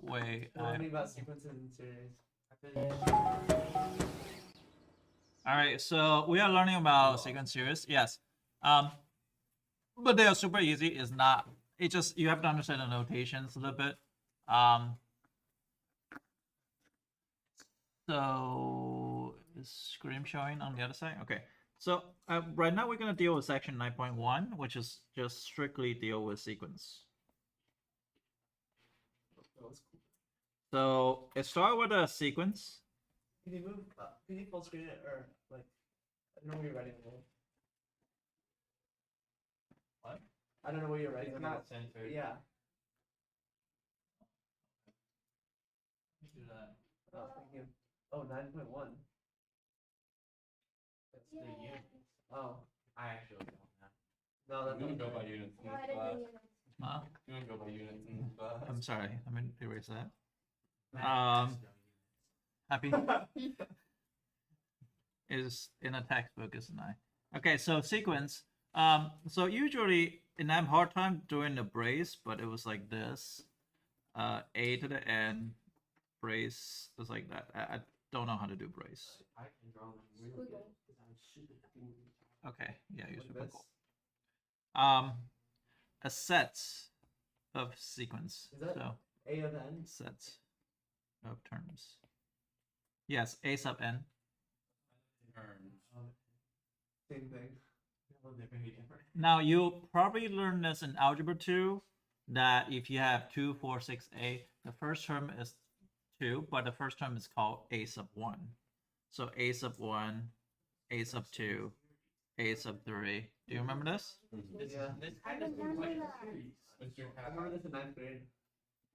Wait. We're learning about sequences in series. All right, so we are learning about sequence series. Yes. But they are super easy. It's not. It just you have to understand the notations a little bit. So is screen showing on the other side? Okay. So right now we're gonna deal with section 9.1, which is just strictly deal with sequence. So it starts with a sequence. Can you move? Can you full screen it or like? I don't know where you're writing. What? I don't know where you're writing. It's not centered. Yeah. Do that. Oh, thank you. Oh, 9.1. That's the unit. Oh, I actually don't know. no, that's We don't not go by right. units in No, this I didn't class. do units. Huh? We don't go by units in this class. I'm sorry. Let me erase that. Math has no units. Happy is in a textbook, isn't I? Okay, so sequence. So usually, and I have hard time doing the brace, but it was like this. A to the n, brace is like that. I don't know how to do brace. I can draw them really good because I'm super cool. Okay, yeah, you're Like super this. cool. A set of sequence. Is that- So A of n. set of terms. Yes, a sub n. Same thing. Well, they're very different. Now you'll probably learn this in algebra 2 that if you have 2, 4, 6a, the first term is 2, but the first term is called a sub 1. So a sub 1, a sub 2, a sub 3. Do you remember this? This, Yeah. this kind of seems like a series. I remember this in 9th grade.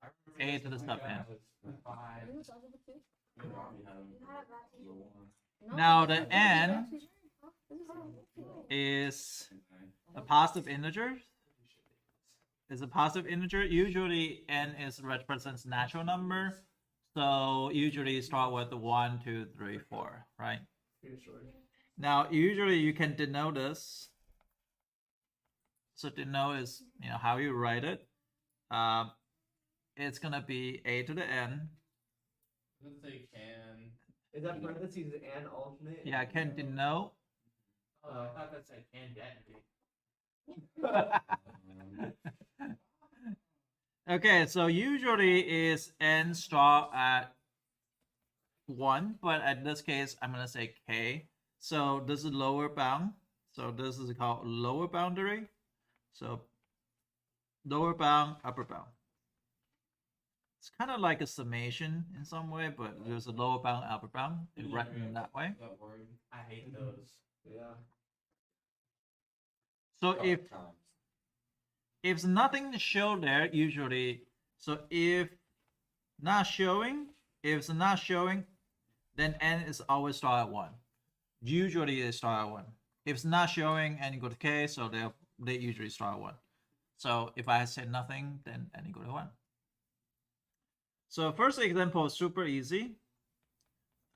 I remember A to the this sub when I n. was 5. You was algebra too? We already have You had that the too. one. No, Now this the is n actually sure. Huh? This is sure. Is Okay. a positive integer. Is a positive integer. Usually n is represents natural number. So usually start with 1, 2, 3, 4, right? Pretty sure. Now usually you can denote this. So denote is how you write it. It's gonna be a to the n. Let's say can. Is that parentheses and alternate? Yeah, can denote. Oh, I thought that said can detonate. Okay, so usually is n start at 1, but in this case I'm gonna say k. So this is lower bound. So this is called lower boundary. So lower bound, upper bound. It's kind of like a summation in some way, but there's a lower bound, upper bound. It's written that way. That word. I hate those. Yeah. So if Times. if nothing to show there, usually, so if it's not showing, then n is always start at 1. Usually they start at 1. If it's not showing, n equal to k, so they usually start at 1. So if I say nothing, then n equal to 1. So first example is super easy.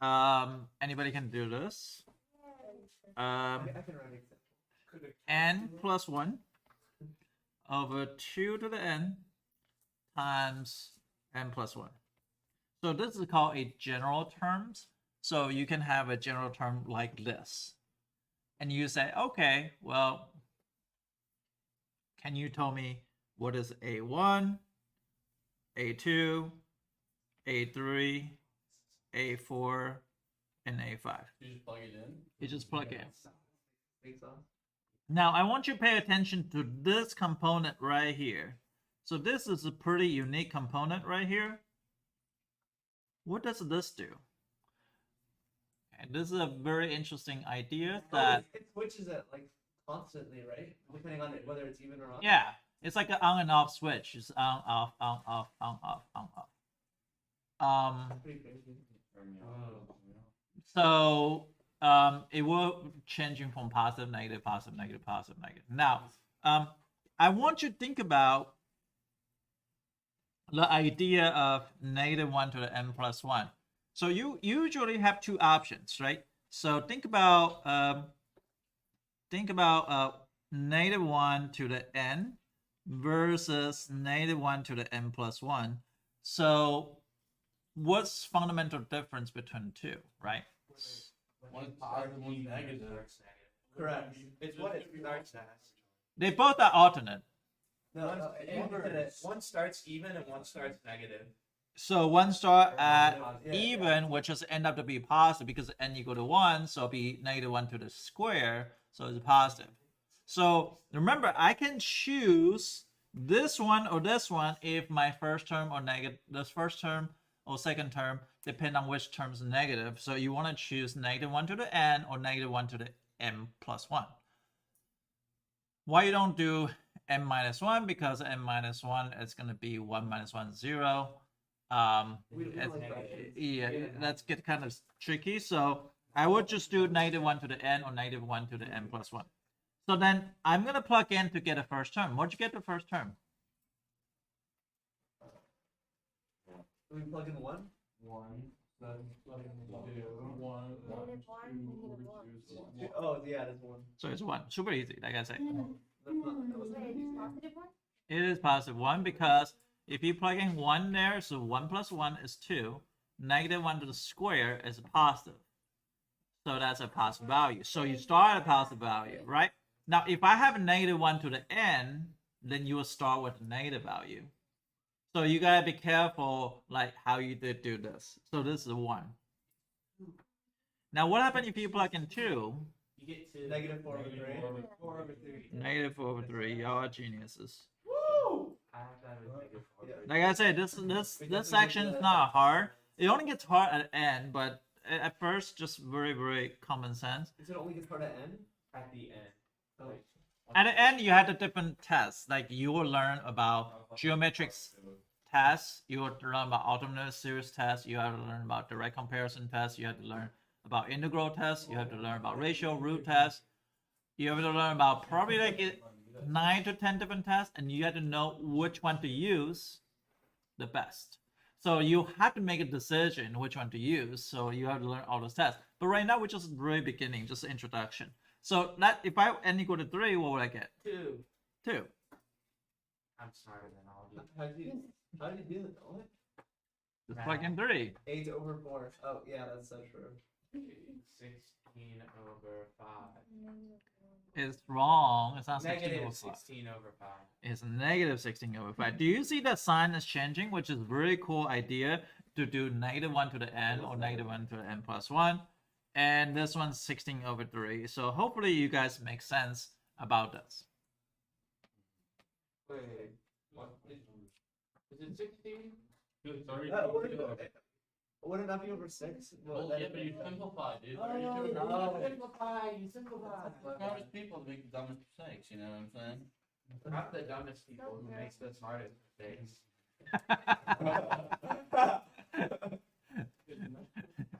Anybody can do this. I can write example. N plus 1 over 2 to the n times n plus 1. So this is called a general terms. So you can have a general term like this. And you say, okay, well, can you tell me what is A1, A2, A3, A4, and A5? You just plug it in. You just plug it in. Makes sense. Now, I want you to pay attention to this component right here. So this is a pretty unique component right here. What does this do? Okay, this is a very interesting idea that, It switches it like constantly, right? Depending on it, whether it's even or odd. yeah, it's like an on and off switch. It's on, off, on, off, on, off, on, off. Pretty crazy. So it will changing from positive, negative, positive, negative, positive, negative. Now, I want you to think about the idea of -1 to the n plus 1. So you usually have two options, right? So think about -1 to the n versus -1 to the n plus 1. So what's fundamental difference between the two, right? One's positive, one's negative. Correct. It's what it starts as. They both are alternate. No, one starts even and one starts negative. So one start at Yeah. even, which is end up to be positive because n equal to 1, so it'll be -1 to the square, so it's positive. So remember, I can choose this one or this one if my first term or negative, this first term or second term, depend on which term is negative. So you want to choose -1 to the n or -1 to the m plus 1. Why you don't do m minus 1? Because m minus 1 is going to be 1 minus 1, 0. We don't like that. Yeah, that's get kind of tricky. So I would just do -1 to the n or -1 to the n plus 1. So then I'm going to plug in to get a first term. What'd you get the first term? We plug in one. One. Then plug in two. One. Negative one, negative one. Oh, yeah, there's one. So it's 1. Super easy, like I said. That's not, that was Wait, it's positive one? It is positive 1 because if you plug in 1 there, so 1 plus 1 is 2. -1 to the square is positive. So that's a positive value. So you start at a positive value, right? Now, if I have a -1 to the n, then you will start with a negative value. So you gotta be careful, like how you did do this. So this is a 1. Now, what happens if you plug in 2? You get to negative 4 over 3. Negative 4 over 3. -4/3. Y'all are geniuses. Woo! I have that with negative 4. Yeah. Like I said, this section is not hard. It only gets hard at the end, but at first, just very, very common sense. Is it only gets hard at n? At the end. Oh. At the end, you have the different tests. Like you will learn about geometric tests. You will learn about alternate series tests. You have to learn about direct comparison tests. You have to learn about integral tests. You have to learn about ratio root tests. You have to learn about probably like 9 to 10 different tests, and you have to know which one to use the best. So you have to make a decision which one to use. So you have to learn all those tests. But right now, we're just very beginning, just introduction. So that if I n equal to 3, what would I get? 2. 2. I'm smarter than all of you. How did you do it? What? Just plug in 3. 8 over 4. Oh, yeah, that's so true. 16 over 5. It's wrong. It's not 16 over Negative 5. 16 over 5. It's negative 16 over 5. Do you see that sign is changing, which is a very cool idea to do -1 to the n or -1 to the n plus 1. And this one's 16 over 3. So hopefully you guys make sense about this. Wait, what? Is it 16? Good, sorry. Wouldn't that be over 6? Well, yeah, but you simplify, dude. Oh, You Simplify, you simplify. Smartest people make the dumbest mistakes, you know what I'm saying? We're not the dumbest people who makes the smartest mistakes.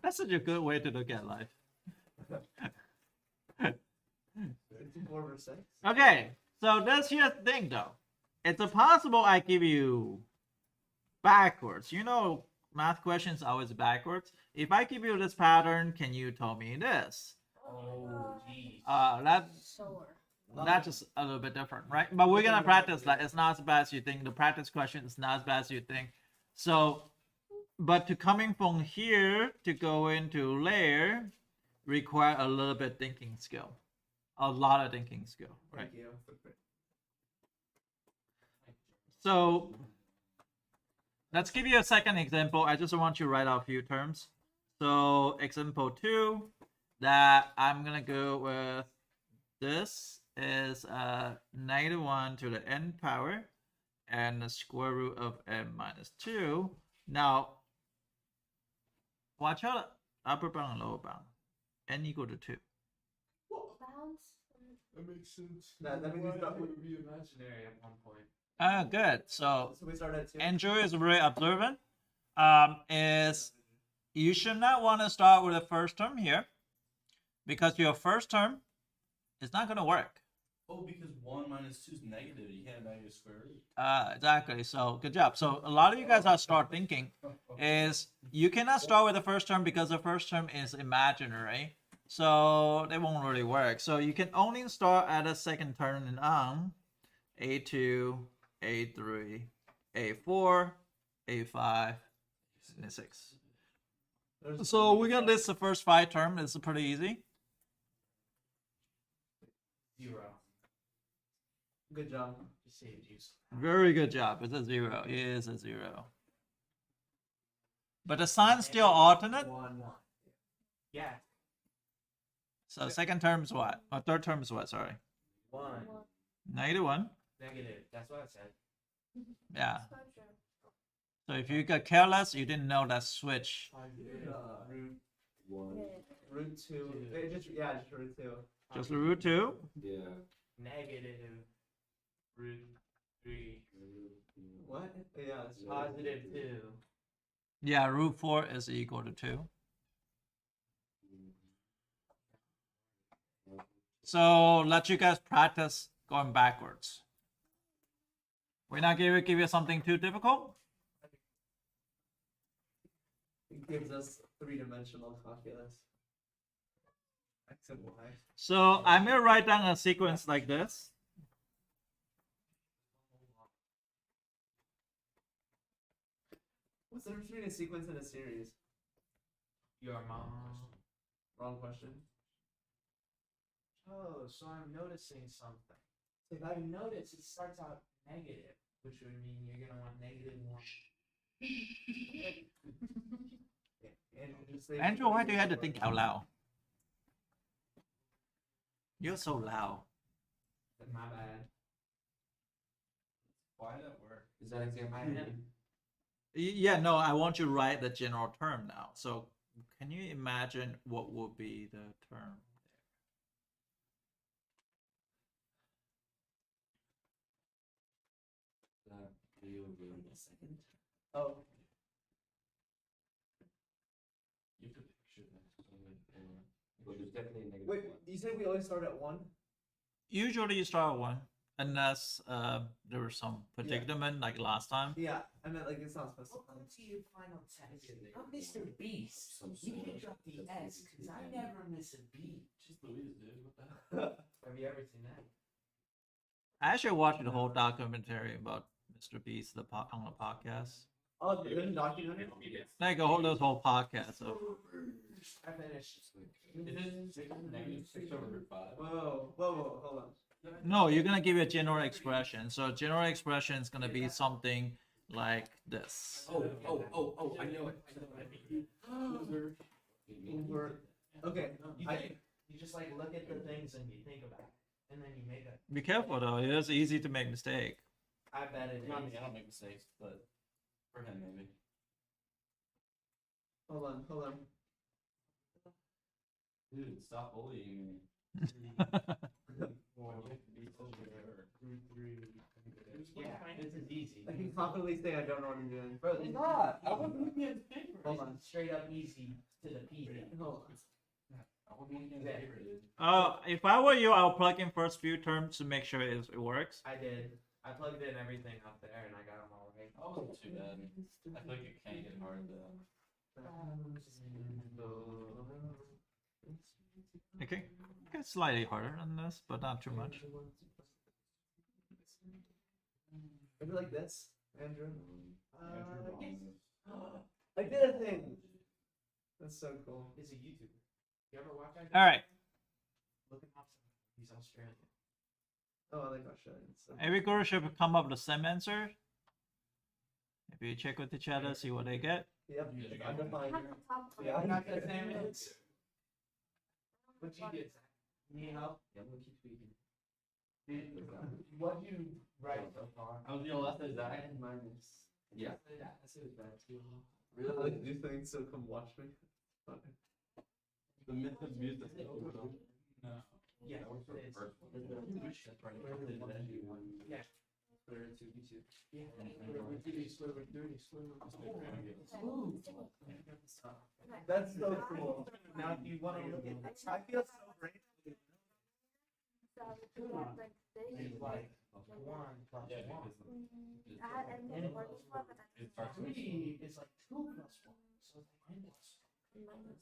That's such a good way to look at life. 64 over 6? Okay, so that's here's the thing though. It's a possible I give you backwards. You know, math questions are always backwards. If I give you this pattern, can you tell me this? Oh, geez. Sure. That's just a little bit different, right? But we're gonna practice that. It's not as bad as you think. The practice question is not as bad as you think. So, but to coming from here to go into layer require a little bit thinking skill, a lot of thinking skill, right? Thank you. So let's give you a second example. I just want you to write out a few terms. So example 2, that I'm gonna go with this is -1 to the n power and the square root of n minus 2. Now, watch out upper bound and lower bound. N equal to 2. Bounce. That makes sense. That means it's not- would be imaginary at one point. Good. So So we start at 2. Andrew is very observant. Is you should not want to start with the first term here because your first term is not going to work. Oh, because 1 minus 2 is negative. You can't have negative square root. Exactly. So good job. So a lot of you guys are start thinking is you cannot start with the first term because the first term is imaginary. So they won't really work. So you can only start at a second term and on. A2 A3, A4, A5, and A6. There's So three we're gonna stuff. list the first 5 terms. It's pretty easy. 0. Good job. Just saved you some. Very good job. It's a 0. It is a 0. But the sign's still alternate. 1. Yeah. So second term is what? Or third term is what? Sorry. 1. -1. Negative. That's what I said. Yeah. That's not true. So if you got careless, you didn't know that switch. Root. Root 2. Just root 2. Just the root 2. Yeah. Negative. Root 3. What? Yeah. It's Positive 2. Yeah, root 4 is equal to 2. So let you guys practice going backwards. We're not going to give you something too difficult. It gives us 3-dimensional calculus. X and Y. So I'm going to write down a sequence like this. What's the difference between a sequence and a series? Your mom. Wrong question. Oh, so I'm noticing something. If I notice it starts out negative, which would mean you're gonna want -1. Andrew, just say Andrew, why do you have to think out loud? You're so loud. My bad. Why did that work? Is that example? I am. Yeah, no, I want you to write the general term now. So can you imagine what would be the term? Oh, You have to picture that. But there's definitely a negative wait. 1. You said we always start at 1? Usually you start with 1, unless there was some predicament like last time. Yeah, I meant like it's not specified. Welcome to your final test. I'm Mr. Beast. You can drop the S, because I never miss a beat. Just Louise, dude. What the hell? Have you ever seen that? I actually watched the whole documentary about Mr. Beast on the podcast. Oh, there's a documentary. Like a whole podcast. So I finished. Is it -6/5? Whoa, hold on. no, you're gonna give a general expression. So general expression is gonna be something like this. Oh, I know it. Over. Okay, You just like look at the things and you think about it, and then you make a. Be careful though. It is easy to make mistake. I bet it Not is. me, I don't make mistakes, but for him maybe. hold on. Dude, stop bullying me. Yeah, this is easy. I can confidently say I don't know what I'm doing. Bro, this not. I wasn't looking at the paper. Hold on. straight up easy to the P. Hold on. I wasn't looking at the paper, dude. If I were you, I'll plug in first few terms to make sure it works. I did. I plugged in everything up there and I got them all right. That wasn't too bad. I feel like it can get hard though. Okay, it's slightly harder than this, but not too much. Maybe like this, Andrew. Andrew yes. Bond. I did a thing. That's so cool. He's a YouTuber. You ever watch that? All right. Look him up. He's Australian. Oh, I like Australians. So. Every group should come up with the same answer. If you check with each other, see what they get. Yep. You got Undefined. Have the top Yeah, one. I got the same answer. What you get? Need help? Yeah, I'm gonna keep tweaking. What you write so far? I was gonna let that die. Minus. Yeah. That's it was bad too. I like do things, so come watch me. Funny. The myth of music. No. Yeah, That was the it is. first one. That's right. Yeah. Yeah. That's so cool. Now, if you want to look at I feel so great. So we have like this. it's like 1 plus Yeah, 1. because I never worked before, but it starts with 3 is like 2 plus 1. So it's like minus.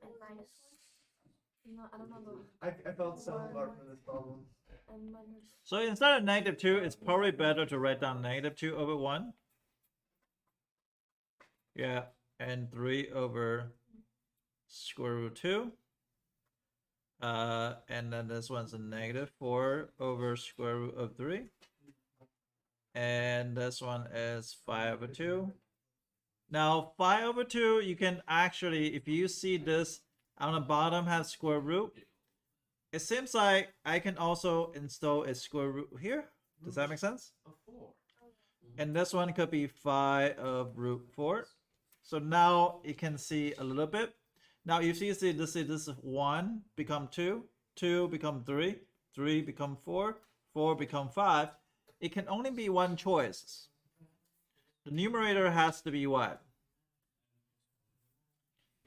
and minus. No, I don't remember. I felt so far from this problem. and minus. So instead of -2, it's probably better to write down -2 over 1. Yeah, and 3 over square root 2. And then this one's a -4 over square root of 3. And this one is 5 over 2. Now, 5 over 2, you can actually, if you see this on the bottom has square root, it seems like I can also install a square root here. Does that make sense? A 4. And this one could be 5 of root 4. So now you can see a little bit. Now if you see this is 1 become 2, 2 become 3, 3 become 4, 4 become 5. It can only be one choice. The numerator has to be what?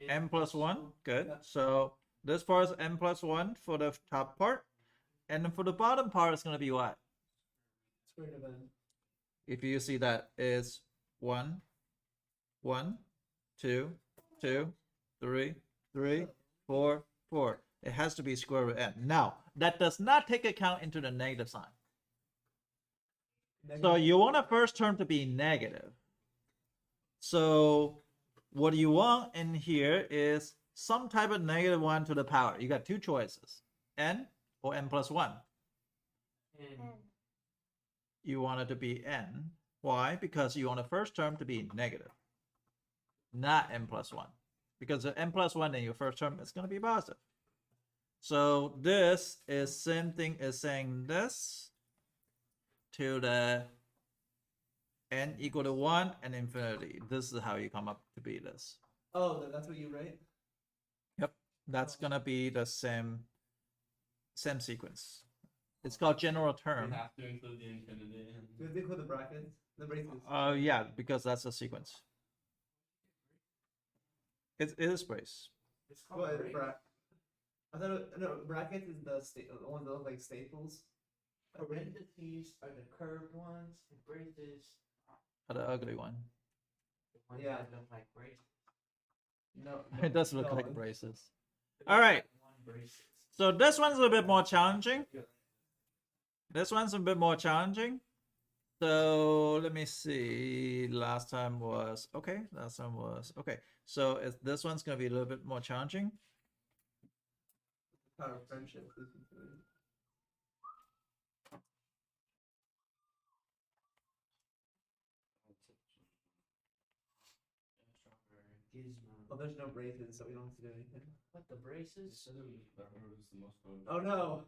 M plus 1. Good. So this part is m plus 1 for the top part. And then for the bottom part, it's going to be what? Square root of n. If you see that is 1, 1, 2, 2, 3, 3, 4, 4. It has to be square root n. Now, that does not take account into the negative sign. So Negative- you want the first term to be negative. So what you want in here is some type of -1 to the power. You got two choices, n or n plus 1. And And You want it to be n. Why? Because you want the first term to be negative, not n plus 1. Because the n plus 1 in your first term is going to be positive. So this is same thing as saying this to the n equal to 1 and infinity. This is how you come up to be this. Oh, that's what you write? That's going to be the same sequence. It's called general You term. have to include the infinity. Do you have to include the brackets? The braces? Yeah, because that's a sequence. It is brace. it's called What, break. I thought no, brackets is the ones that look like staples. Parentheses are the curved ones, and braces are The ugly one. the ones Yeah. that look like braces. No, It does look no, like it's- braces. It All looks right. like one braces. So this one's a bit more challenging. This one's a bit more challenging. So let me see. Last time was okay. Last time was okay. So this one's gonna be a little bit more challenging. Power of friendship. Is infinity. Gizmo. Well, there's no braces, so we don't have to do anything. What the braces? Oh no!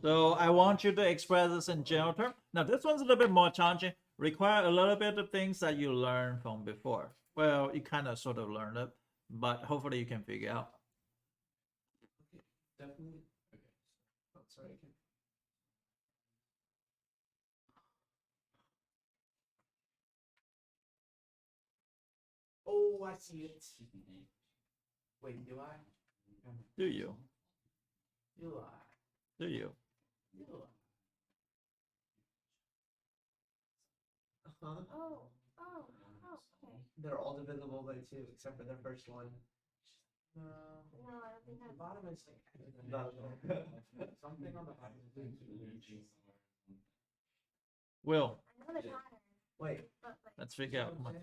So I want you to express this in general term. Now this one's a little bit more challenging. Require a little bit of things that you learned from before. Well, you kind of sort of learned it, but hopefully you can figure out. Definitely. Okay. Oh, sorry. I can't. Oh, I see it. Wait, do I? Do you? Do I? Do you? Do I? Uh-huh. oh, okay. They're all divisible by 2 except for the first one. No. No, I don't think The that's. bottom is like Not- something on the bottom. Will, I know the pattern, Wait. but like. let's figure out. Come on.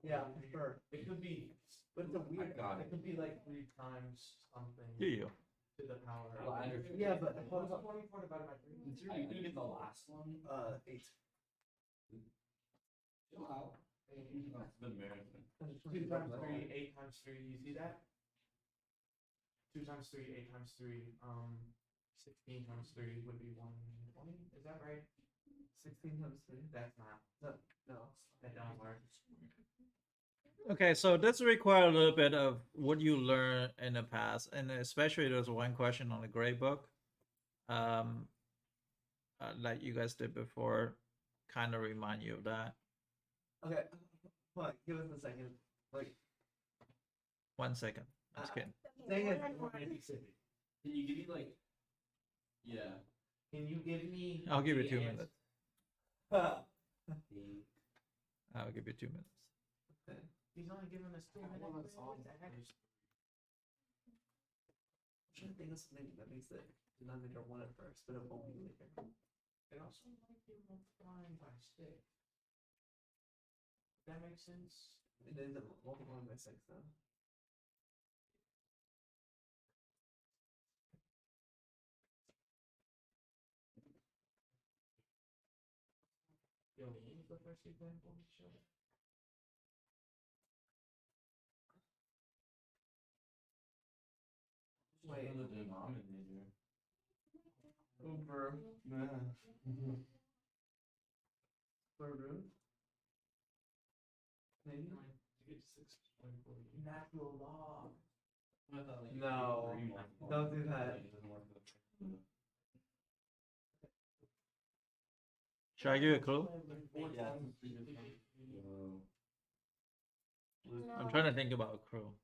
Yeah, for sure. It could be, But it's a weird. it could be like 3 times something Do you? to the power. Well, I understand. Yeah, but What is 24 divided by 3? Are you gonna get the last one? 8. Chill out. That's been marathon. 2 times 3, 8 times 3. You see that? 2 times 3, 8 times 3. 16 times 3 would be 120. Is that right? 16 times 3. That's not. No. That don't work. Okay, so this requires a little bit of what you learned in the past, and especially there's one question on the grade book, like you guys did before, kind of remind you of that. Okay. Hold on. Give us a second. Like, 1 second. Just Ah. kidding. Okay, Dang it. one and one. Mississippi. Can you give me like? Yeah. Can you give me? I'll give you the 2 answer? minutes. I'll give you 2 minutes. He's only giving us 2 minutes. What the heck? trying to think of something that makes the denominator 1 at first, but it won't be later. It also might be multiplying by 6. That makes sense. It ends up multiplying by 6 now. Yo, what was the first example we showed? Wait. The denominator. Over Yeah. square root? Maybe? To get to 6.4. Natural log. I thought, like, No, three multiplied don't do by that. three doesn't work with the- Should I give you a clue? Yeah. I'm trying to think about a clue.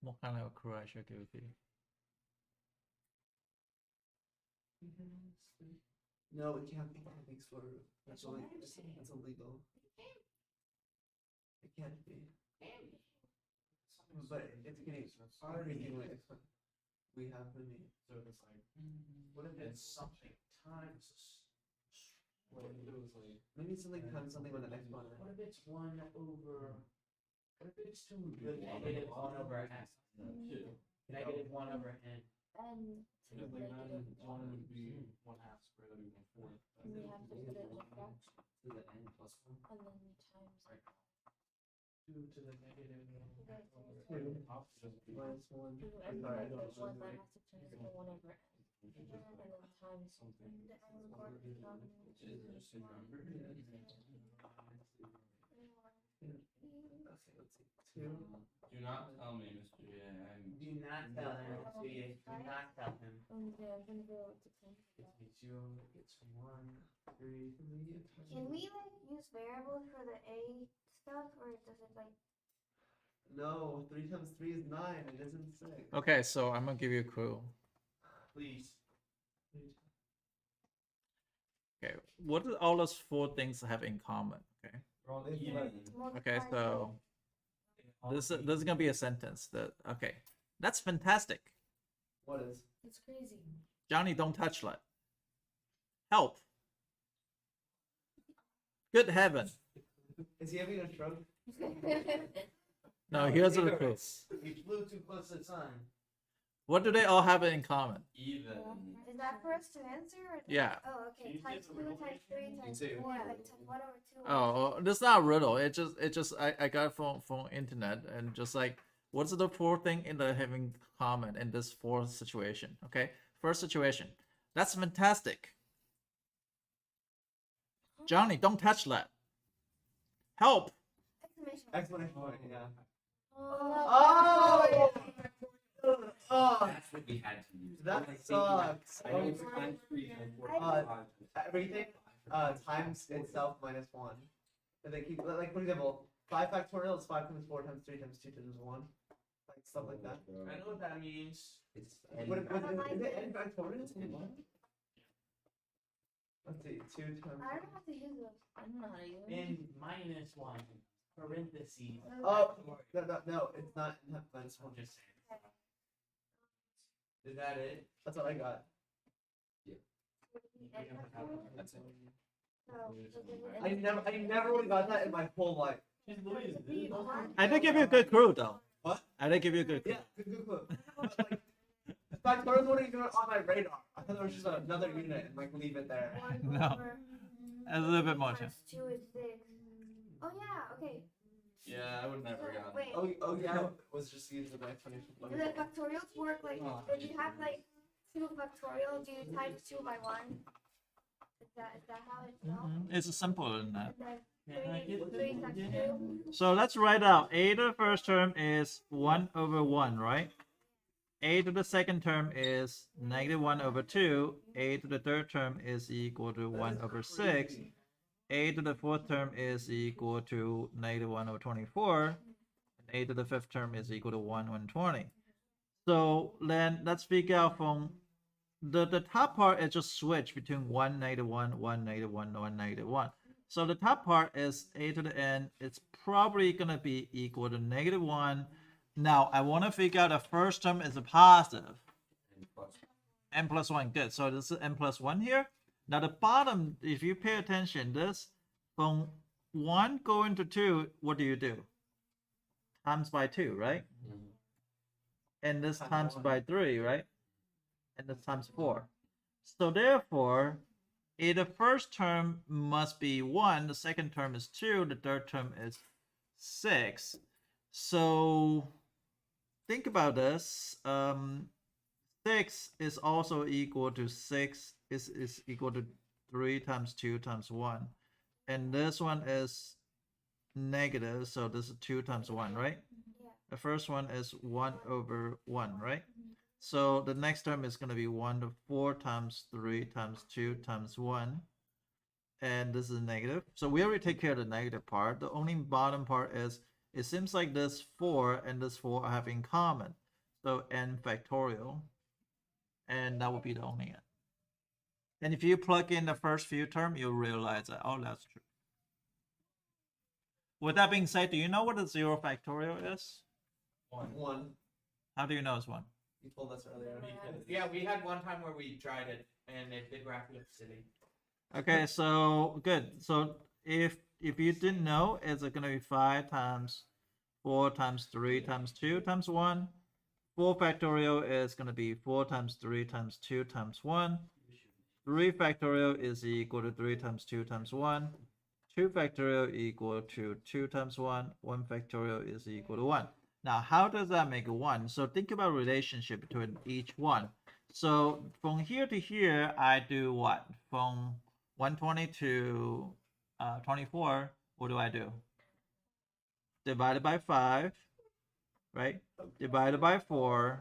What kind of a clue I should give you? No, it can't be square root. That's illegal. That's illegal. It can't be. But it's getting increasingly expensive. We have many. So it's like, What if it's it's something times. What if it was like, maybe it's something times something with an exponent? what if it's 1 over, what if it's 2 the negative 1 over x? Negative 1 over n. And to Yeah, the like negative then one would be 1/2 squared root of 1/4. and we have to put it like that, To the n plus 1. and then times. 2 to the negative 1 half over Two. n. Minus 1. And Sorry, I negative don't one, that know. has to turn into 1 over n. And then times Something. the n squared denominator. Is it just a number? Let's see. 2. Do not tell me, Mr. J. I'm. Do not tell him. Do not tell him. Yeah, I'm gonna go to 10. It's 0, it's 1, 3. Can we like use variables for the a stuff, or does it like? No, 3 times 3 is 9. It isn't 6. Okay, so I'm gonna give you a clue. Please. Okay, what do all those four things have in common? Okay, We're all It's even. okay, so this is gonna be a sentence. That okay, that's fantastic. What is? It's crazy. Johnny, don't touch that. Help! Good heaven! Is he having a stroke? No, here's the clue. We flew too close to the sun. What do they all have in common? Even. Is that for us to answer? Or Yeah. Oh, okay. Times 2 times 3 times say 4 times 1 over 2. Oh, this is not a riddle. It just I got it from internet and just like what's the four thing in the having common in this fourth situation? Okay, first situation. That's fantastic. Johnny, don't touch that. Help! Exclamation. Explanation point, yeah. Oh! Oh! That's what we had to use. That Like, sucks. I know it's times 3 times 4 Uh, times 5. Everything times itself minus 1. And they keep, like, for example, 5 factorial is 5 times 4 times 3 times 2 times 1. Like, stuff like that. I know what that means. It's Is it n factorial? Let's see, 2 times. I don't know how to use those. I don't know how to use them. In minus 1, parentheses. Oh, no, it's not minus 1. I'm just saying. Is that it? That's what I got. That's it. I never would have got that in my whole life. She's Louise, dude. I did give you a good clue though. What? I did give you a good clue. Yeah, good clue. But, like, factorials weren't even on my radar. I thought there was just another unit and like leave it there. No. A little bit more. Times 2 is 6. Oh yeah, okay. Yeah, I would never got Wait. Oh yeah, it was just used as an explanation. Do the factorials work like if you have like 2 factorial, do you times 2 by 1? Is that how it's done? It's simpler than that. And then 3 times 2. So let's write out a to the first term is 1 over 1, right? A to the second term is negative 1 over 2. A to the third term is equal to 1 over 6. A to the fourth term is equal to negative 1 over 24. And A to the fifth term is equal to 1 over 20. So then let's figure out from the top part is just switch between 1, negative 1, 1, negative 1, 1, negative 1. So the top part is a to the n. It's probably going to be equal to negative 1 Now I want to figure out the first term is a positive. And plus. N plus 1, good. So this is n plus 1 here. Now the bottom, if you pay attention, this from 1 going to 2, what do? Times by 2, right? Mhm. And this Times times one. by 3, right? And this times 4. So therefore, if the first term must be 1, the second term is 2, the third term is 6. So think about this. 6 is also equal to 6 is equal to 3 times 2 times 1. And this one is negative, so this is 2 times 1, right? Yeah. The first one is 1 over 1, right? So the next term is going to be 1 to 4 times 3 times 2 times 1. And this is negative. So we already take care of the negative part. The only bottom part is, it seems like this 4 and this 4 have in common. So n factorial. And that would be the only n. And if you plug in the first few terms, you'll realize that, oh, that's true. With that being said, do you know what a 0 factorial is? 1. How do you know it's 1? You told us earlier. Yeah, we had one time where we tried it and it did graph look silly. Okay, so good. So if you didn't know, it's gonna be 5 times 4 times 3 times 2 times 1. 4 factorial is gonna be 4 times 3 times 2 times 1. 3 factorial is equal to 3 times 2 times 1. 2 factorial equal to 2 times 1. 1 factorial is equal to 1. Now, how does that make a 1? So think about relationship between each one. So from here to here, I do what? From 120 to 24, what do I do? Divided by 5, right? Divided by 4,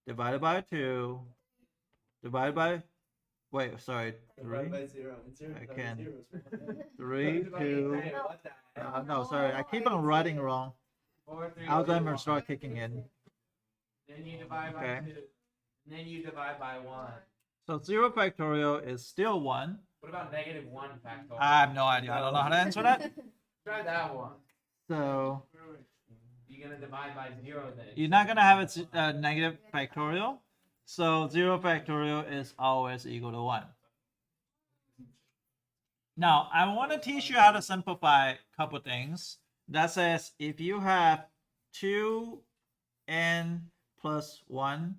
divided by 2, divided by, wait, sorry, 3, Divided by 0. And 0 I divided by can. 0 is 3, 2, Hey, what the no, sorry, I keep on writing wrong. 4, 3, Alzheimer's start kicking in. Then you divide by Okay. 2. And then you divide by 1. So 0 factorial is still 1. What about negative 1 factorial? I have no idea. I don't know how to answer that. Try that one. So You're gonna divide by 0 then. you're not gonna have a negative factorial. So 0 factorial is always equal to 1. Now I want to teach you how to simplify a couple things. That says if you have 2n plus 1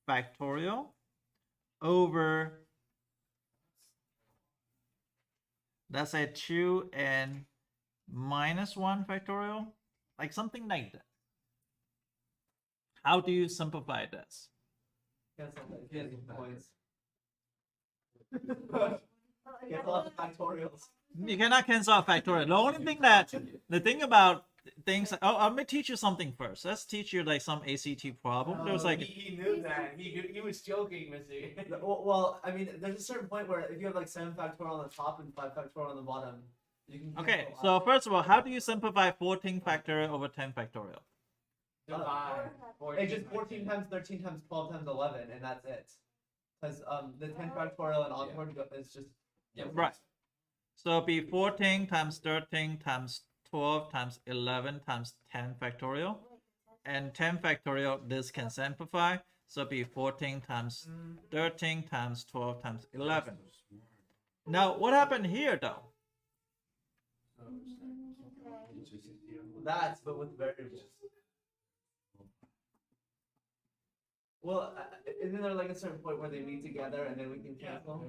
factorial over, let's say 2n minus 1 factorial, like something like that. How do you simplify this? Cancel that. Cancel points. Oh, yeah. Cancel out the factorials. You cannot cancel out factorial. The only thing that, the thing about things, oh, let me teach you something first. Let's teach you like some ACT problem. There's like, he knew that. He was joking, Missy. Well, I mean, there's a certain point where if you have like 7 factorial on the top and 5 factorial on the bottom, you can. okay, cancel so out. first of all, how do you simplify 14 factorial over 10 factorial? Divide. It's just 14 times 13 times 12 times 11, and that's it. Because the 10 factorial and onward is just. Right. So it'd be 14 times 13 times 12 times 11 times 10 factorial. And 10 factorial, this can simplify. So it'd be 14 times 13 times 12 times 11. Now, what happened here though? That's, but with variables. Well, isn't there like a certain point where they meet together and then we can cancel?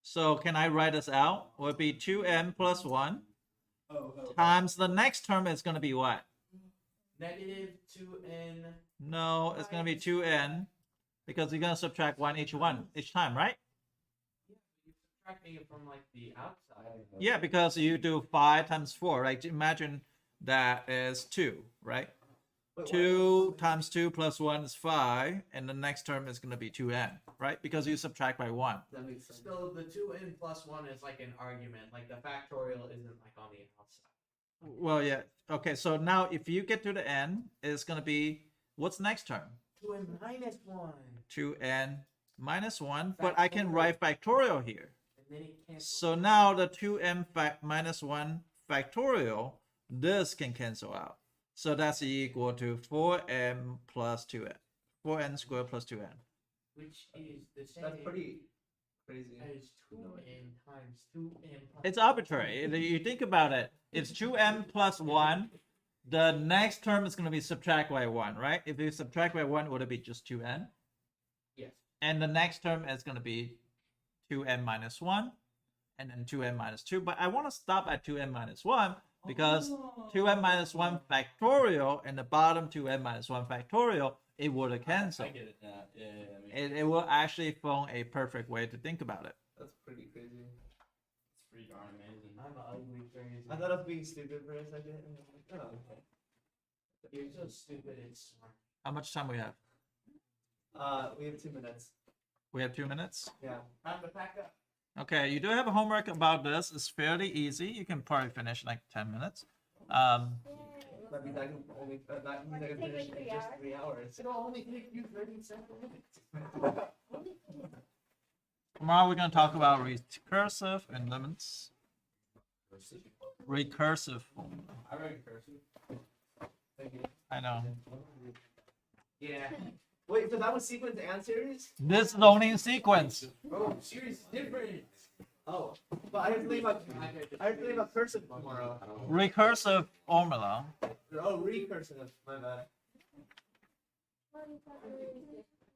So can I write this out? It would be 2n plus 1 Oh, times the next term is going to be what? Negative 2n. No, it's going to be 2n because you're going to subtract 1 each time, right? You're subtracting it from like the outside. Yeah, because you do 5 times 4, right? Imagine that is 2, right? 2 times 2 plus 1 is 5, and the next term is going to be 2n, right? Because you subtract by 1. That makes sense. So the 2n plus 1 is like an argument. Like the factorial isn't like on the outside. Well, yeah. Okay, so now if you get to the n, it's going to be, what's the next term? 2n minus 1. 2n minus 1, but I can write factorial here. And then it cancels. So now the 2n minus 1 factorial this can cancel out. So that's equal to 4m plus 2n. 4n squared plus 2n. Which is the same That's pretty crazy. as 2n times 2n plus It's arbitrary. If you think about it, it's 2m plus 1. The next term is going to be subtract by 1, right? If you subtract by 1, would it be just 2n? Yes. And the next term is going to be 2n minus 1, and then 2n minus 2. But I want to stop at 2n minus 1 because 2n minus 1 factorial and the bottom 2n minus 1 factorial, it would have I canceled. get it now. Yeah, I mean, It will actually form a perfect way to think about it. That's pretty crazy. it's pretty darn amazing. I'm ugly crazy. I thought I was being stupid for a second. And I was like, oh, okay. You're so stupid, it's smart. How much time we have? We have 2 minutes. We have 2 minutes. Yeah. Time to pack up. Okay, you do have a homework about this. It's fairly easy. You can probably finish in like 10 minutes. That means I can only. That means I can Take finish like in 3 just hours. 3 hours. It'll only take you 37 minutes. Tomorrow we're going to talk about recursive and limits. Recursive formula. I read cursive. Thank you. I know. Yeah. Wait, so that was sequence and series? This is only in sequence. Oh, series is different. Oh, but I have to think about cursive tomorrow. Recursive formula. Oh, recursive. My bad.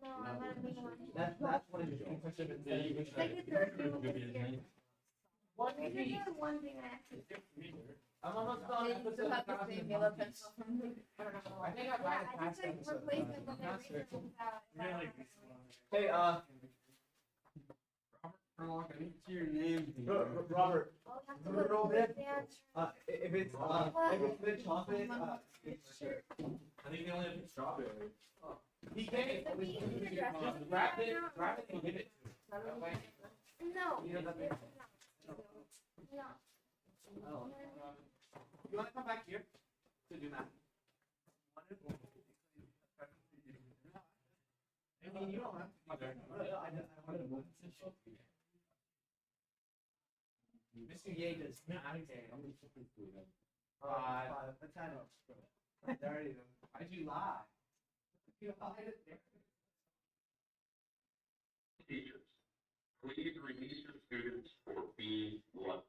No, I'm not a big one. That's what it is. Recursive and series. It's like the third thing over here. One Maybe piece. the one thing I actually I'm almost done. They episode still have the 1000. same yellow pencil from the, I don't know. I think I Yeah, might have I passed just like episode replaced it 1000. with I'm not everything certain. without. Hey, Robert, I need to see your name. Robert. I'll have to Remember look Robert? at the answer. If it's mint chocolate, it's sure. I think they only have strawberry. He can't. The meat and the dressing. Grab it and give it to him. That way. No. You know that thing? No. Oh. You wanna come back here to do math? I mean, you don't have to. Mr. Yates is not there. The 10. There already. Why'd you lie? You lied it there. Teachers, please release your students for being blunt.